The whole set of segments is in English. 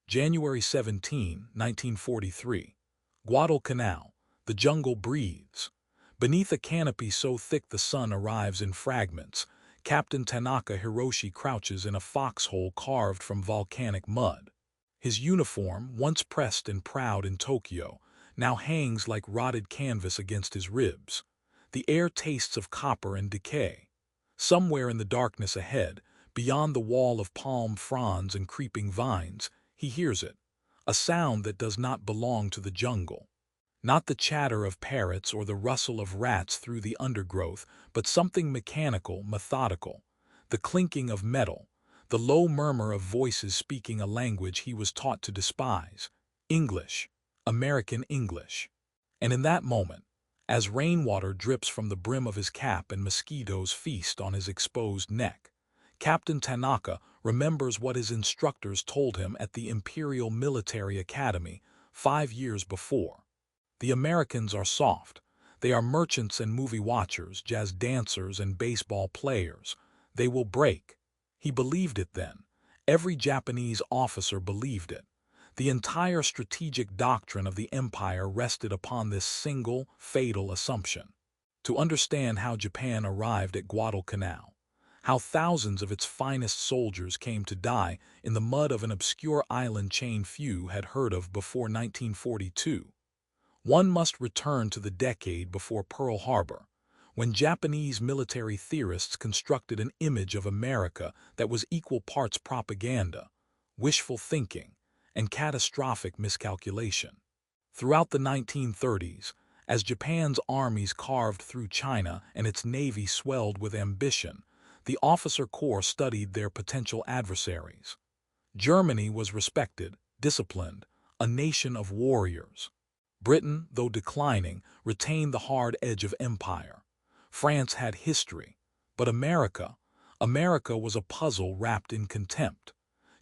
January 17, 1943. Guadalcanal, the jungle breathes. Beneath a canopy so thick the sun arrives in fragments, Captain Tanaka Hiroshi crouches in a foxhole carved from volcanic mud. His uniform, once pressed and proud in Tokyo, now hangs like rotted canvas against his ribs. The air tastes of copper and decay. Somewhere in the darkness ahead, beyond the wall of palm fronds and creeping vines, he hears it, a sound that does not belong to the jungle. Not the chatter of parrots or the rustle of rats through the undergrowth, but something mechanical, methodical. The clinking of metal, the low murmur of voices speaking a language he was taught to despise. English, American English. And in that moment, as rainwater drips from the brim of his cap and mosquitoes feast on his exposed neck, Captain Tanaka remembers what his instructors told him at the Imperial Military Academy 5 years before. The Americans are soft. They are merchants and movie watchers, jazz dancers and baseball players. They will break. He believed it then. Every Japanese officer believed it. The entire strategic doctrine of the empire rested upon this single, fatal assumption. To understand how Japan arrived at Guadalcanal, how thousands of its finest soldiers came to die in the mud of an obscure island chain few had heard of before 1942, one must return to the decade before Pearl Harbor, when Japanese military theorists constructed an image of America that was equal parts propaganda, wishful thinking, and catastrophic miscalculation. Throughout the 1930s, as Japan's armies carved through China and its navy swelled with ambition, the officer corps studied their potential adversaries. Germany was respected, disciplined, a nation of warriors. Britain, though declining, retained the hard edge of empire. France had history. But America was a puzzle wrapped in contempt.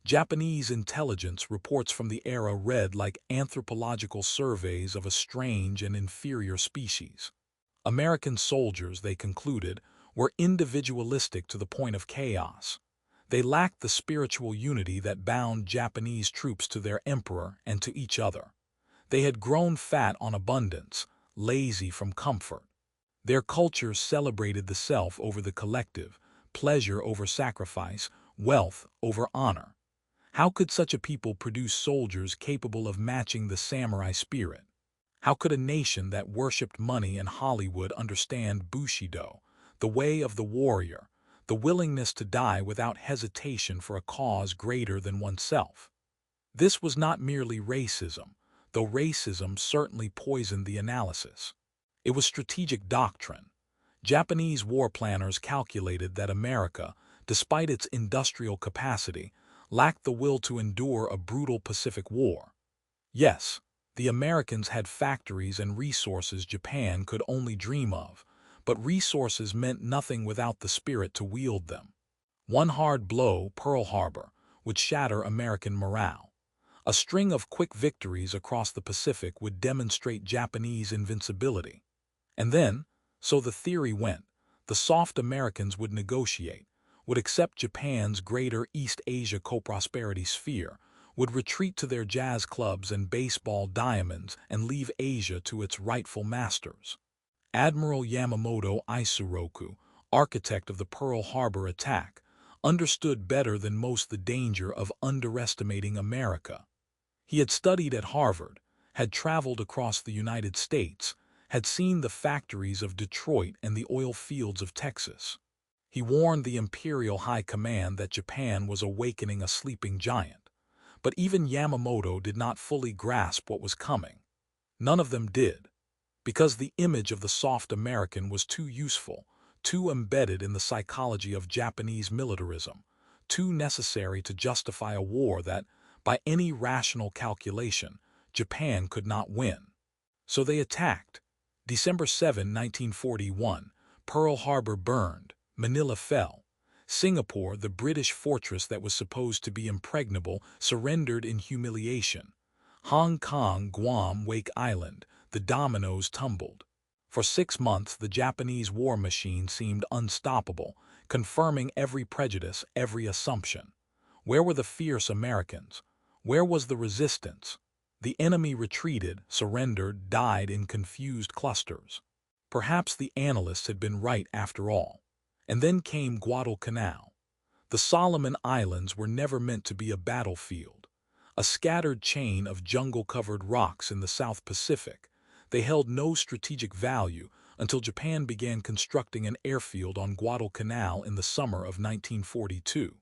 Japanese intelligence reports from the era read like anthropological surveys of a strange and inferior species. American soldiers, they concluded, were individualistic to the point of chaos. They lacked the spiritual unity that bound Japanese troops to their emperor and to each other. They had grown fat on abundance, lazy from comfort. Their culture celebrated the self over the collective, pleasure over sacrifice, wealth over honor. How could such a people produce soldiers capable of matching the samurai spirit? How could a nation that worshipped money and Hollywood understand Bushido, the way of the warrior, the willingness to die without hesitation for a cause greater than oneself? This was not merely racism, though racism certainly poisoned the analysis. It was strategic doctrine. Japanese war planners calculated that America, despite its industrial capacity, lacked the will to endure a brutal Pacific War. Yes, the Americans had factories and resources Japan could only dream of, but resources meant nothing without the spirit to wield them. One hard blow, Pearl Harbor, would shatter American morale. A string of quick victories across the Pacific would demonstrate Japanese invincibility. And then, so the theory went, the soft Americans would negotiate, would accept Japan's greater East Asia co-prosperity sphere, would retreat to their jazz clubs and baseball diamonds and leave Asia to its rightful masters. Admiral Yamamoto Isuroku, architect of the Pearl Harbor attack, understood better than most the danger of underestimating America. He had studied at Harvard, had traveled across the United States, had seen the factories of Detroit and the oil fields of Texas. He warned the Imperial High Command that Japan was awakening a sleeping giant. But even Yamamoto did not fully grasp what was coming. None of them did, because the image of the soft American was too useful, too embedded in the psychology of Japanese militarism, too necessary to justify a war that, by any rational calculation, Japan could not win. So they attacked. December 7, 1941, Pearl Harbor burned, Manila fell. Singapore, the British fortress that was supposed to be impregnable, surrendered in humiliation. Hong Kong, Guam, Wake Island, the dominoes tumbled. For 6 months, the Japanese war machine seemed unstoppable, confirming every prejudice, every assumption. Where were the fierce Americans? Where was the resistance? The enemy retreated, surrendered, died in confused clusters. Perhaps the analysts had been right after all. And then came Guadalcanal. The Solomon Islands were never meant to be a battlefield. A scattered chain of jungle-covered rocks in the South Pacific, they held no strategic value until Japan began constructing an airfield on Guadalcanal in the summer of 1942.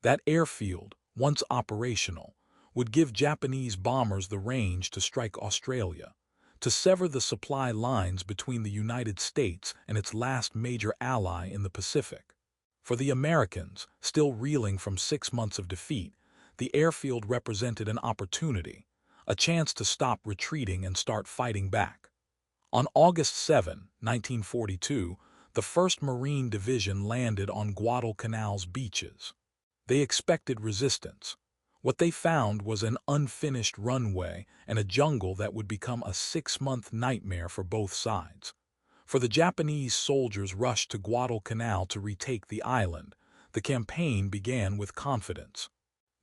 That airfield, once operational, would give Japanese bombers the range to strike Australia, to sever the supply lines between the United States and its last major ally in the Pacific. For the Americans, still reeling from 6 months of defeat, the airfield represented an opportunity, a chance to stop retreating and start fighting back. On August 7, 1942, the 1st Marine Division landed on Guadalcanal's beaches. They expected resistance. What they found was an unfinished runway and a jungle that would become a 6-month nightmare for both sides. For the Japanese soldiers rushed to Guadalcanal to retake the island, the campaign began with confidence.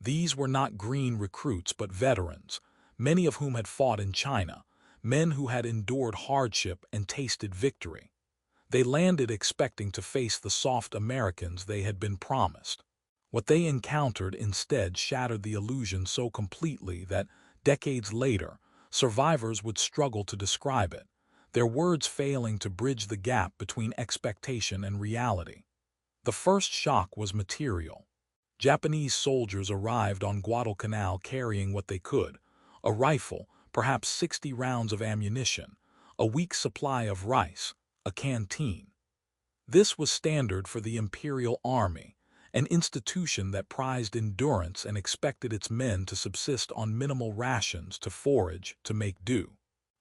These were not green recruits but veterans, many of whom had fought in China, men who had endured hardship and tasted victory. They landed expecting to face the soft Americans they had been promised. What they encountered instead shattered the illusion so completely that, decades later, survivors would struggle to describe it, their words failing to bridge the gap between expectation and reality. The first shock was material. Japanese soldiers arrived on Guadalcanal carrying what they could: a rifle, perhaps 60 rounds of ammunition, a week's supply of rice, a canteen. This was standard for the Imperial Army, an institution that prized endurance and expected its men to subsist on minimal rations, to forage, to make do.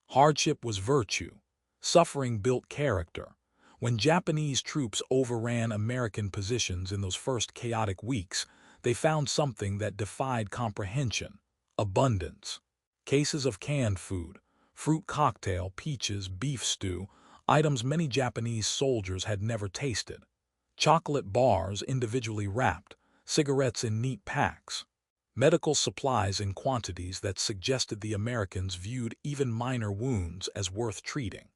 Hardship was virtue. Suffering built character. When Japanese troops overran American positions in those first chaotic weeks, they found something that defied comprehension: abundance. Cases of canned food, fruit cocktail, peaches, beef stew, items many Japanese soldiers had never tasted. Chocolate bars individually wrapped, cigarettes in neat packs. Medical supplies in quantities that suggested the Americans viewed even minor wounds as worth treating.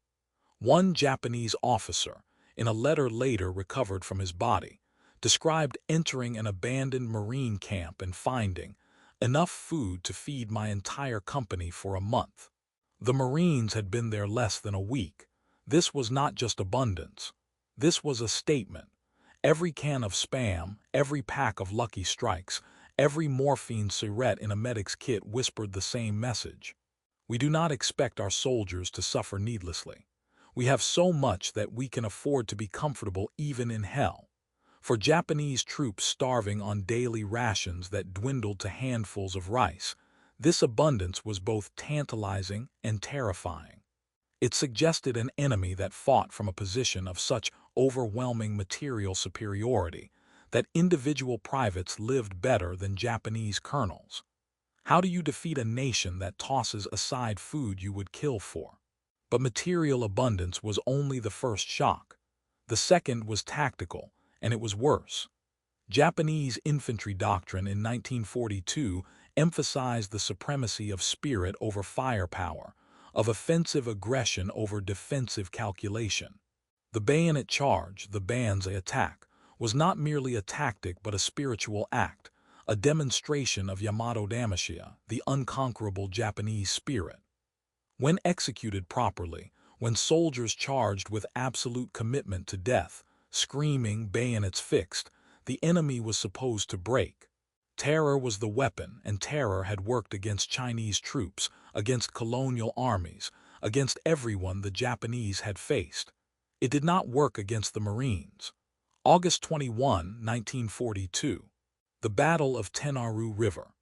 One Japanese officer, in a letter later recovered from his body, described entering an abandoned Marine camp and finding enough food to feed my entire company for a month. The Marines had been there less than a week. This was not just abundance. This was a statement. Every can of Spam, every pack of Lucky Strikes, every morphine syringe in a medic's kit whispered the same message. We do not expect our soldiers to suffer needlessly. We have so much that we can afford to be comfortable even in hell. For Japanese troops starving on daily rations that dwindled to handfuls of rice, this abundance was both tantalizing and terrifying. It suggested an enemy that fought from a position of such overwhelming material superiority that individual privates lived better than Japanese colonels. How do you defeat a nation that tosses aside food you would kill for? But material abundance was only the first shock. The second was tactical, and it was worse. Japanese infantry doctrine in 1942 emphasized the supremacy of spirit over firepower, of offensive aggression over defensive calculation. The bayonet charge, the banzai attack, was not merely a tactic but a spiritual act, a demonstration of Yamato Damashia, the unconquerable Japanese spirit. When executed properly, when soldiers charged with absolute commitment to death, screaming, bayonets fixed, the enemy was supposed to break. Terror was the weapon, and terror had worked against Chinese troops, against colonial armies, against everyone the Japanese had faced. It did not work against the Marines. August 21, 1942. The Battle of Tenaru River.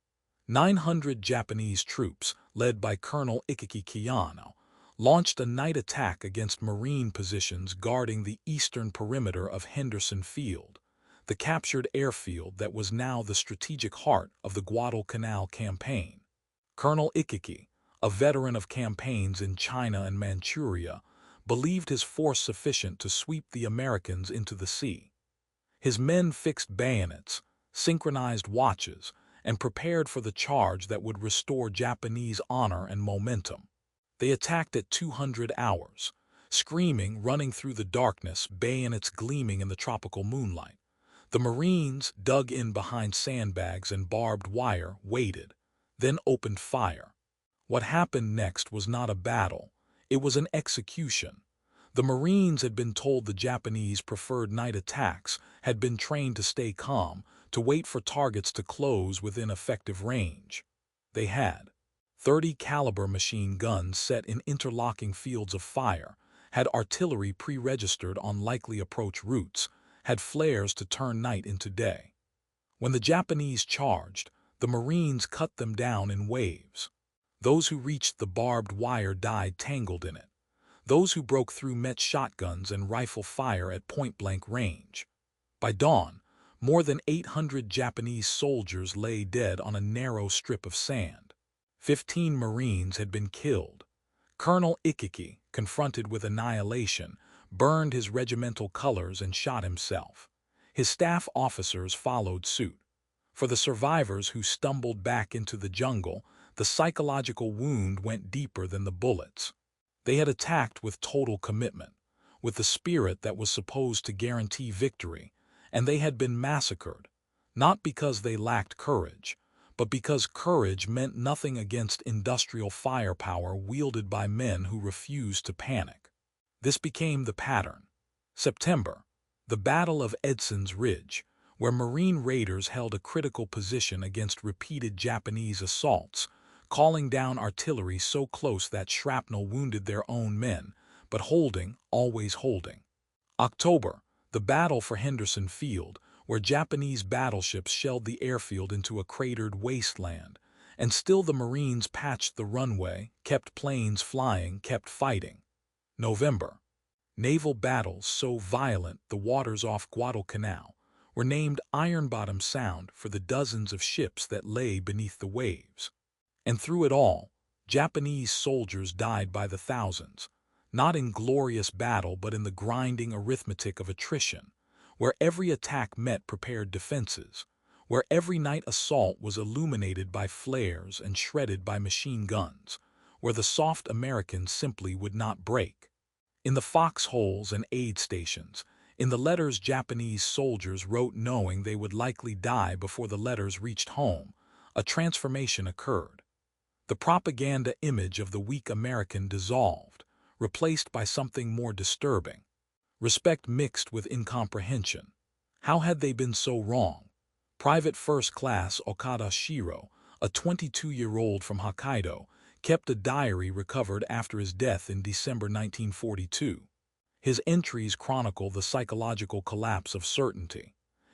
900 Japanese troops, led by Colonel Ikeki Kiyano, launched a night attack against Marine positions guarding the eastern perimeter of Henderson Field, the captured airfield that was now the strategic heart of the Guadalcanal campaign. Colonel Ikeki, a veteran of campaigns in China and Manchuria, believed his force sufficient to sweep the Americans into the sea. His men fixed bayonets, synchronized watches, and prepared for the charge that would restore Japanese honor and momentum. They attacked at 200 hours, screaming, running through the darkness, bayonets gleaming in the tropical moonlight. The Marines, dug in behind sandbags and barbed wire, waited, then opened fire. What happened next was not a battle, it was an execution. The Marines had been told the Japanese preferred night attacks, had been trained to stay calm, to wait for targets to close within effective range. They had 30 caliber machine guns set in interlocking fields of fire, had artillery pre-registered on likely approach routes, had flares to turn night into day. When the Japanese charged, the Marines cut them down in waves. Those who reached the barbed wire died tangled in it. Those who broke through met shotguns and rifle fire at point-blank range. By dawn, more than 800 Japanese soldiers lay dead on a narrow strip of sand. 15 Marines had been killed. Colonel Ikiki, confronted with annihilation, burned his regimental colors and shot himself. His staff officers followed suit. For the survivors who stumbled back into the jungle, the psychological wound went deeper than the bullets. They had attacked with total commitment, with the spirit that was supposed to guarantee victory, and they had been massacred, not because they lacked courage, but because courage meant nothing against industrial firepower wielded by men who refused to panic. This became the pattern. September, the Battle of Edson's Ridge, where Marine raiders held a critical position against repeated Japanese assaults, calling down artillery so close that shrapnel wounded their own men, but holding, always holding. October, the battle for Henderson Field, where Japanese battleships shelled the airfield into a cratered wasteland, and still the Marines patched the runway, kept planes flying, kept fighting. November, naval battles so violent the waters off Guadalcanal were named Iron Bottom Sound for the dozens of ships that lay beneath the waves. And through it all, Japanese soldiers died by the thousands, not in glorious battle but in the grinding arithmetic of attrition, where every attack met prepared defenses, where every night assault was illuminated by flares and shredded by machine guns, where the soft Americans simply would not break. In the foxholes and aid stations, in the letters Japanese soldiers wrote knowing they would likely die before the letters reached home, a transformation occurred. The propaganda image of the weak American dissolved, replaced by something more disturbing. Respect mixed with incomprehension. How had they been so wrong? Private First Class Okada Shiro, a 22-year-old from Hokkaido, kept a diary recovered after his death in December 1942. His entries chronicle the psychological collapse of certainty.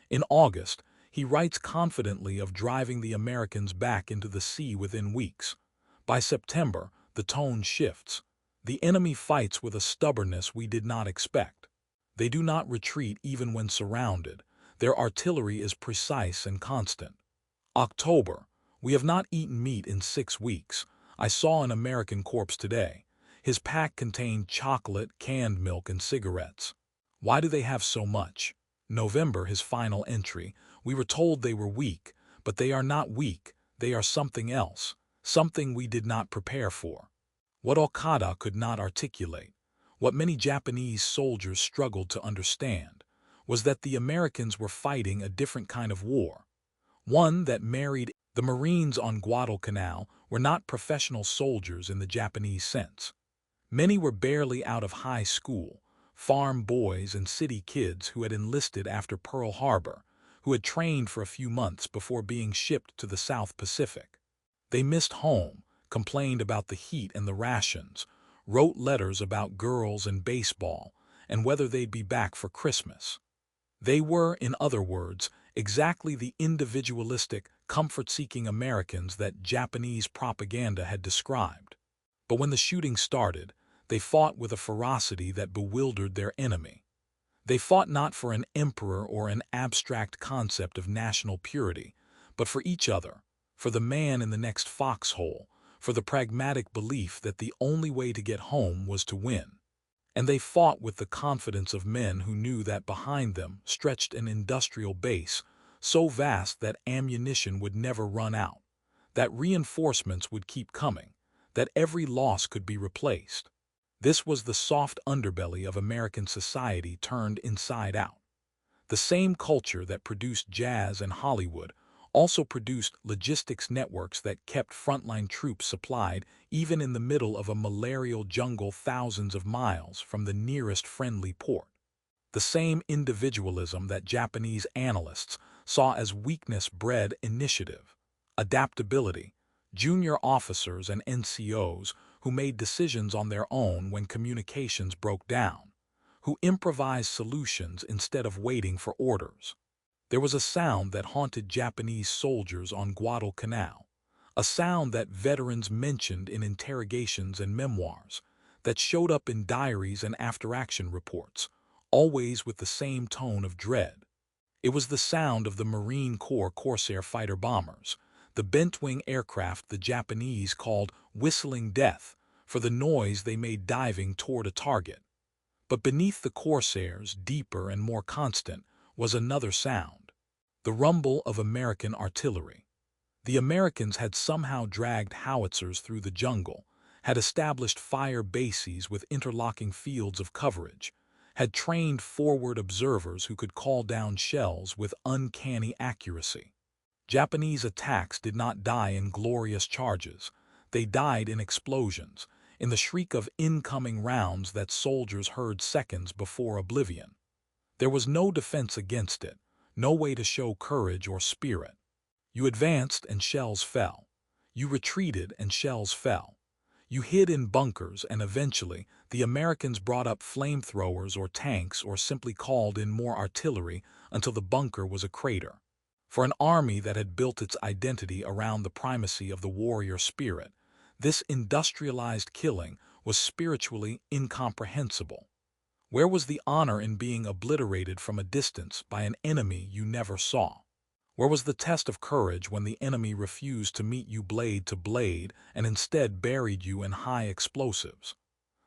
In August, he writes confidently of driving the Americans back into the sea within weeks. By September, the tone shifts. The enemy fights with a stubbornness we did not expect. They do not retreat even when surrounded. Their artillery is precise and constant. October, we have not eaten meat in 6 weeks. I saw an American corpse today. His pack contained chocolate, canned milk, and cigarettes. Why do they have so much? November, his final entry. We were told they were weak, but they are not weak. They are something else, something we did not prepare for. What Okada could not articulate, what many Japanese soldiers struggled to understand, was that the Americans were fighting a different kind of war, one that married. The Marines on Guadalcanal were not professional soldiers in the Japanese sense. Many were barely out of high school, farm boys and city kids who had enlisted after Pearl Harbor, who had trained for a few months before being shipped to the South Pacific. They missed home, complained about the heat and the rations, wrote letters about girls and baseball, and whether they'd be back for Christmas. They were, in other words, exactly the individualistic, comfort-seeking Americans that Japanese propaganda had described. But when the shooting started, they fought with a ferocity that bewildered their enemy. They fought not for an emperor or an abstract concept of national purity, but for each other, for the man in the next foxhole, for the pragmatic belief that the only way to get home was to win. And they fought with the confidence of men who knew that behind them stretched an industrial base so vast that ammunition would never run out, that reinforcements would keep coming, that every loss could be replaced. This was the soft underbelly of American society turned inside out. The same culture that produced jazz and Hollywood also produced logistics networks that kept frontline troops supplied even in the middle of a malarial jungle thousands of miles from the nearest friendly port. The same individualism that Japanese analysts saw as weakness bred initiative, adaptability, junior officers and NCOs who made decisions on their own when communications broke down, who improvised solutions instead of waiting for orders. There was a sound that haunted Japanese soldiers on Guadalcanal, a sound that veterans mentioned in interrogations and memoirs, that showed up in diaries and after-action reports, always with the same tone of dread. It was the sound of the Marine Corps Corsair fighter bombers, the bent-wing aircraft the Japanese called whistling death for the noise they made diving toward a target. But beneath the Corsairs, deeper and more constant, was another sound: the rumble of American artillery. The Americans had somehow dragged howitzers through the jungle, had established fire bases with interlocking fields of coverage, had trained forward observers who could call down shells with uncanny accuracy. Japanese attacks did not die in glorious charges. They died in explosions, in the shriek of incoming rounds that soldiers heard seconds before oblivion. There was no defense against it, no way to show courage or spirit. You advanced and shells fell. You retreated and shells fell. You hid in bunkers and eventually the Americans brought up flamethrowers or tanks or simply called in more artillery until the bunker was a crater. For an army that had built its identity around the primacy of the warrior spirit, this industrialized killing was spiritually incomprehensible. Where was the honor in being obliterated from a distance by an enemy you never saw? Where was the test of courage when the enemy refused to meet you blade to blade and instead buried you in high explosives?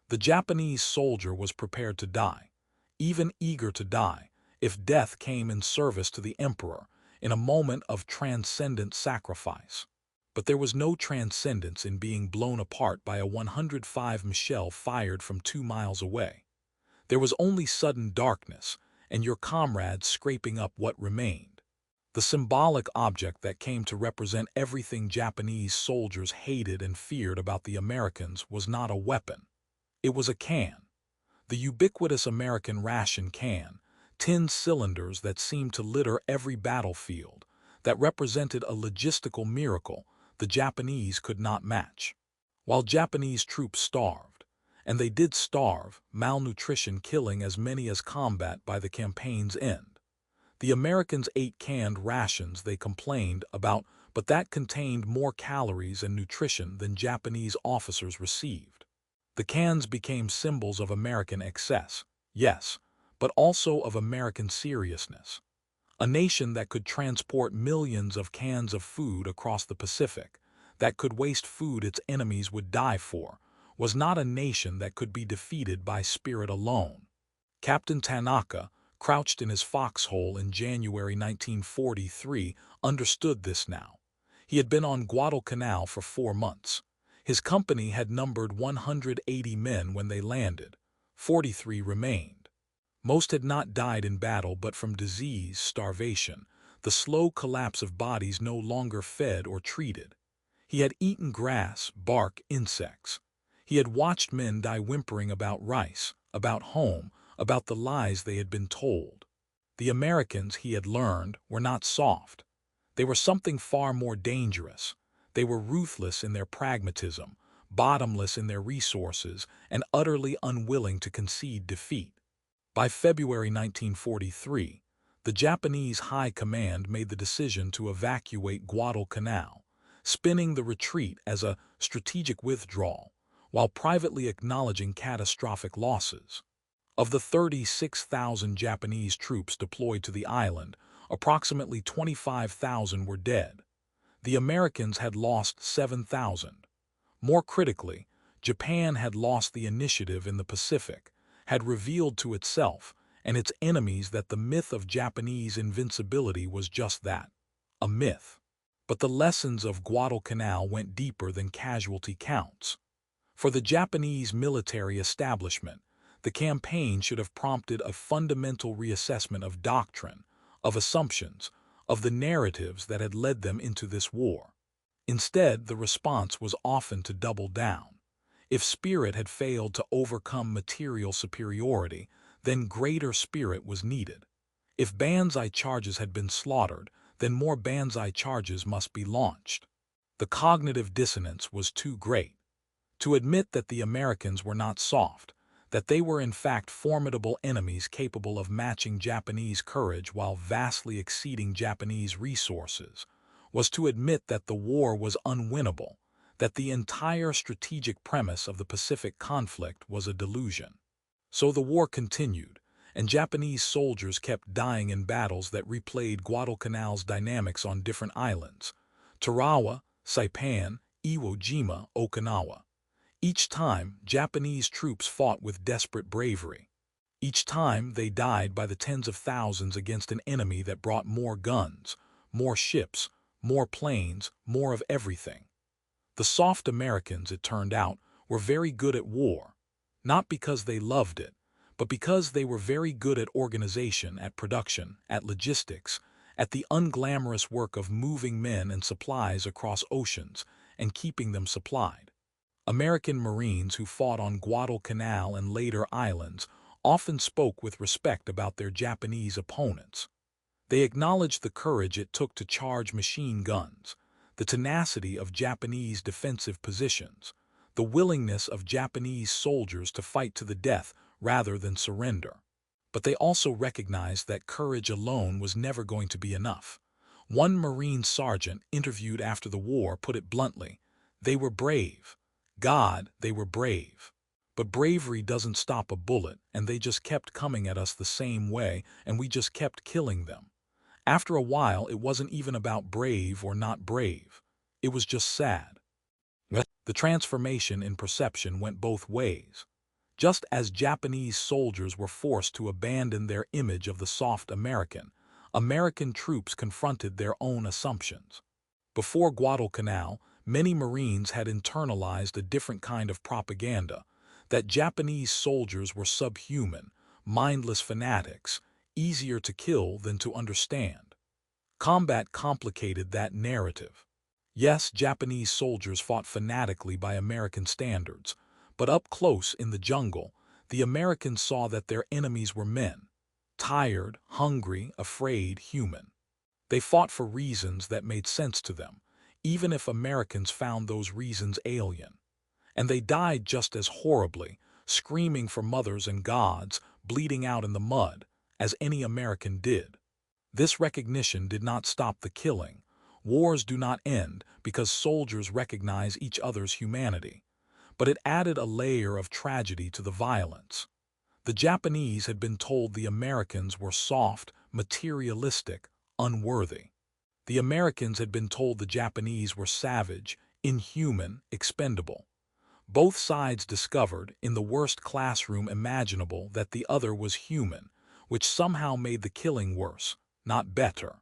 The Japanese soldier was prepared to die, even eager to die, if death came in service to the emperor, in a moment of transcendent sacrifice. But there was no transcendence in being blown apart by a 105 shell fired from 2 miles away. There was only sudden darkness and your comrades scraping up what remained. The symbolic object that came to represent everything Japanese soldiers hated and feared about the Americans was not a weapon. It was a can. The ubiquitous American ration can, tin cylinders that seemed to litter every battlefield, that represented a logistical miracle the Japanese could not match. While Japanese troops starved, and they did starve, malnutrition killing as many as combat by the campaign's end, the Americans ate canned rations they complained about, but that contained more calories and nutrition than Japanese officers received. The cans became symbols of American excess, yes, but also of American seriousness. A nation that could transport millions of cans of food across the Pacific, that could waste food its enemies would die for, was not a nation that could be defeated by spirit alone. Captain Tanaka, crouched in his foxhole in January 1943, understood this now. He had been on Guadalcanal for 4 months. His company had numbered 180 men when they landed. 43 remained. Most had not died in battle but from disease, starvation, the slow collapse of bodies no longer fed or treated. He had eaten grass, bark, insects. He had watched men die whimpering about rice, about home, about the lies they had been told. The Americans, he had learned, were not soft. They were something far more dangerous. They were ruthless in their pragmatism, bottomless in their resources, and utterly unwilling to concede defeat. By February 1943, the Japanese High Command made the decision to evacuate Guadalcanal, spinning the retreat as a strategic withdrawal, while privately acknowledging catastrophic losses. Of the 36,000 Japanese troops deployed to the island, approximately 25,000 were dead. The Americans had lost 7,000. More critically, Japan had lost the initiative in the Pacific, had revealed to itself, and its enemies that the myth of Japanese invincibility was just that, a myth. But the lessons of Guadalcanal went deeper than casualty counts. For the Japanese military establishment, the campaign should have prompted a fundamental reassessment of doctrine, of assumptions, of the narratives that had led them into this war. Instead, the response was often to double down. If spirit had failed to overcome material superiority, then greater spirit was needed. If banzai charges had been slaughtered, then more banzai charges must be launched. The cognitive dissonance was too great. To admit that the Americans were not soft, that they were in fact formidable enemies capable of matching Japanese courage while vastly exceeding Japanese resources, was to admit that the war was unwinnable, that the entire strategic premise of the Pacific conflict was a delusion. So the war continued, and Japanese soldiers kept dying in battles that replayed Guadalcanal's dynamics on different islands: Tarawa, Saipan, Iwo Jima, Okinawa. Each time, Japanese troops fought with desperate bravery. Each time, they died by the tens of thousands against an enemy that brought more guns, more ships, more planes, more of everything. The soft Americans, it turned out, were very good at war, not because they loved it, but because they were very good at organization, at production, at logistics, at the unglamorous work of moving men and supplies across oceans and keeping them supplied. American Marines who fought on Guadalcanal and later islands often spoke with respect about their Japanese opponents. They acknowledged the courage it took to charge machine guns, the tenacity of Japanese defensive positions, the willingness of Japanese soldiers to fight to the death rather than surrender. But they also recognized that courage alone was never going to be enough. One Marine sergeant interviewed after the war put it bluntly: "They were brave. God, they were brave. But bravery doesn't stop a bullet, and they just kept coming at us the same way, and we just kept killing them. After a while, it wasn't even about brave or not brave. It was just sad." The transformation in perception went both ways. Just as Japanese soldiers were forced to abandon their image of the soft American, American troops confronted their own assumptions. Before Guadalcanal, many Marines had internalized a different kind of propaganda, that Japanese soldiers were subhuman, mindless fanatics, easier to kill than to understand. Combat complicated that narrative. Yes, Japanese soldiers fought fanatically by American standards, but up close in the jungle, the Americans saw that their enemies were men, tired, hungry, afraid, human. They fought for reasons that made sense to them, even if Americans found those reasons alien. And they died just as horribly, screaming for mothers and gods, bleeding out in the mud, as any American did. This recognition did not stop the killing. Wars do not end because soldiers recognize each other's humanity. But it added a layer of tragedy to the violence. The Japanese had been told the Americans were soft, materialistic, unworthy. The Americans had been told the Japanese were savage, inhuman, expendable. Both sides discovered, in the worst classroom imaginable, that the other was human, which somehow made the killing worse, not better.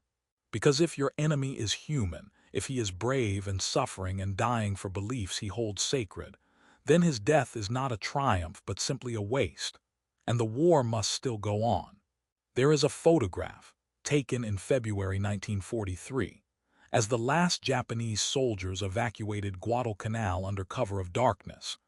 Because if your enemy is human, if he is brave and suffering and dying for beliefs he holds sacred, then his death is not a triumph but simply a waste, and the war must still go on. There is a photograph, taken in February 1943, as the last Japanese soldiers evacuated Guadalcanal under cover of darkness,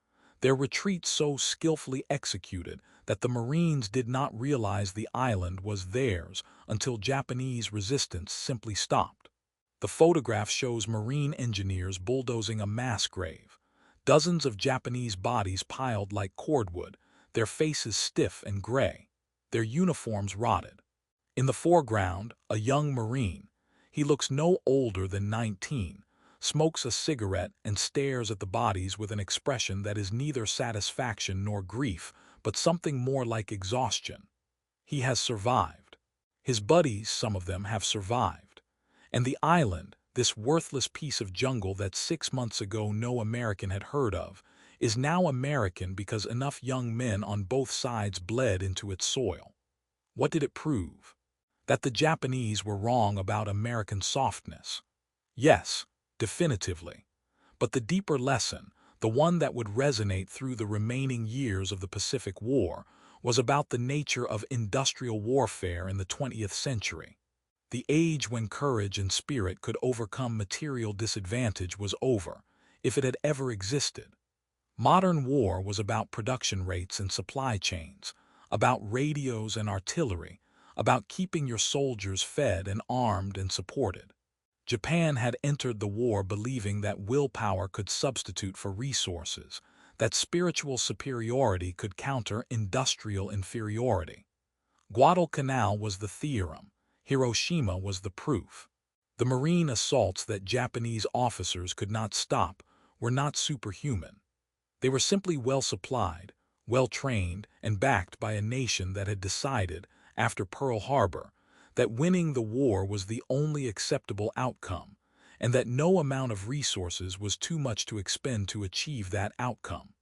their retreat so skillfully executed that the Marines did not realize the island was theirs until Japanese resistance simply stopped. The photograph shows Marine engineers bulldozing a mass grave, dozens of Japanese bodies piled like cordwood, their faces stiff and gray, their uniforms rotted. In the foreground, a young Marine, he looks no older than 19, smokes a cigarette and stares at the bodies with an expression that is neither satisfaction nor grief, but something more like exhaustion. He has survived. His buddies, some of them, have survived. And the island, this worthless piece of jungle that 6 months ago no American had heard of, is now American because enough young men on both sides bled into its soil. What did it prove? That the Japanese were wrong about American softness. Yes, definitively. But the deeper lesson, the one that would resonate through the remaining years of the Pacific War, was about the nature of industrial warfare in the 20th century. The age when courage and spirit could overcome material disadvantage was over, if it had ever existed. Modern war was about production rates and supply chains, about radios and artillery, about keeping your soldiers fed and armed and supported. Japan had entered the war believing that willpower could substitute for resources, that spiritual superiority could counter industrial inferiority. Guadalcanal was the theorem, Hiroshima was the proof. The marine assaults that Japanese officers could not stop were not superhuman. They were simply well-supplied, well-trained, and backed by a nation that had decided, after Pearl Harbor, that winning the war was the only acceptable outcome, and that no amount of resources was too much to expend to achieve that outcome.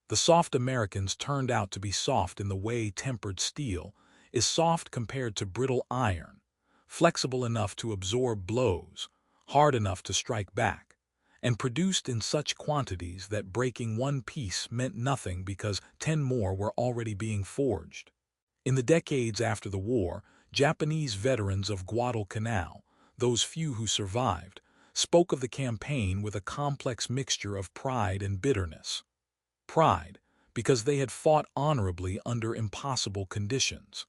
The soft Americans turned out to be soft in the way tempered steel is soft compared to brittle iron, flexible enough to absorb blows, hard enough to strike back, and produced in such quantities that breaking one piece meant nothing because 10 more were already being forged. In the decades after the war, Japanese veterans of Guadalcanal, those few who survived, spoke of the campaign with a complex mixture of pride and bitterness. Pride, because they had fought honorably under impossible conditions.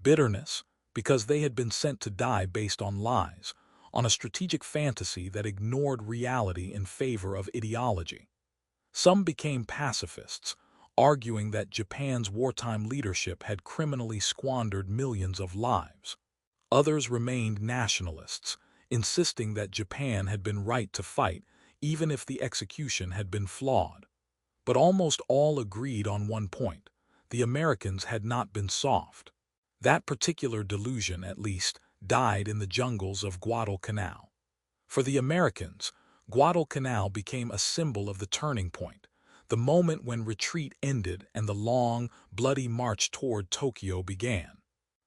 Bitterness, because they had been sent to die based on lies, on a strategic fantasy that ignored reality in favor of ideology. Some became pacifists, arguing that Japan's wartime leadership had criminally squandered millions of lives. Others remained nationalists, insisting that Japan had been right to fight, even if the execution had been flawed. But almost all agreed on one point: the Americans had not been soft. That particular delusion, at least, died in the jungles of Guadalcanal. For the Americans, Guadalcanal became a symbol of the turning point, the moment when retreat ended and the long, bloody march toward Tokyo began.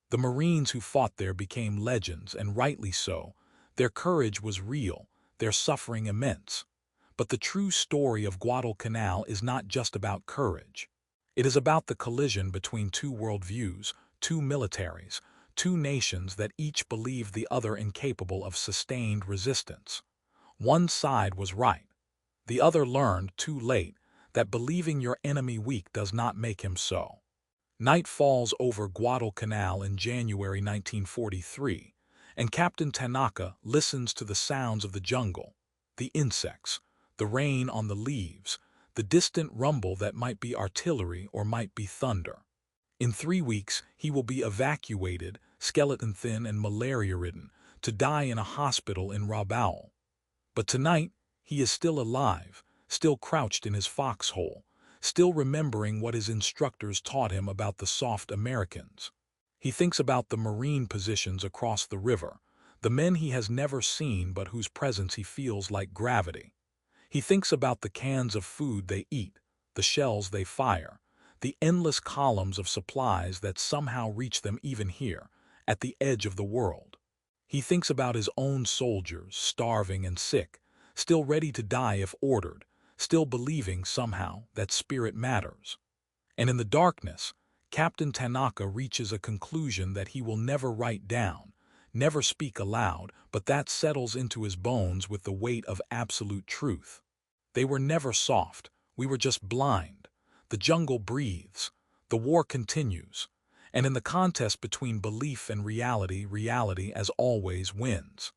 The Marines who fought there became legends, and rightly so. Their courage was real, their suffering immense. But the true story of Guadalcanal is not just about courage. It is about the collision between two worldviews, two militaries, two nations that each believed the other incapable of sustained resistance. One side was right. The other learned, too late, that believing your enemy weak does not make him so. Night falls over Guadalcanal in January 1943, and Captain Tanaka listens to the sounds of the jungle, the insects, the rain on the leaves, the distant rumble that might be artillery or might be thunder. In 3 weeks, he will be evacuated, skeleton-thin and malaria-ridden, to die in a hospital in Rabaul. But tonight, he is still alive, still crouched in his foxhole, still remembering what his instructors taught him about the soft Americans. He thinks about the Marine positions across the river, the men he has never seen but whose presence he feels like gravity. He thinks about the cans of food they eat, the shells they fire, the endless columns of supplies that somehow reach them even here, at the edge of the world. He thinks about his own soldiers, starving and sick, still ready to die if ordered, still believing somehow that spirit matters. And in the darkness, Captain Tanaka reaches a conclusion that he will never write down, never speak aloud, but that settles into his bones with the weight of absolute truth. They were never soft, we were just blind. The jungle breathes, the war continues, and in the contest between belief and reality, reality as always wins.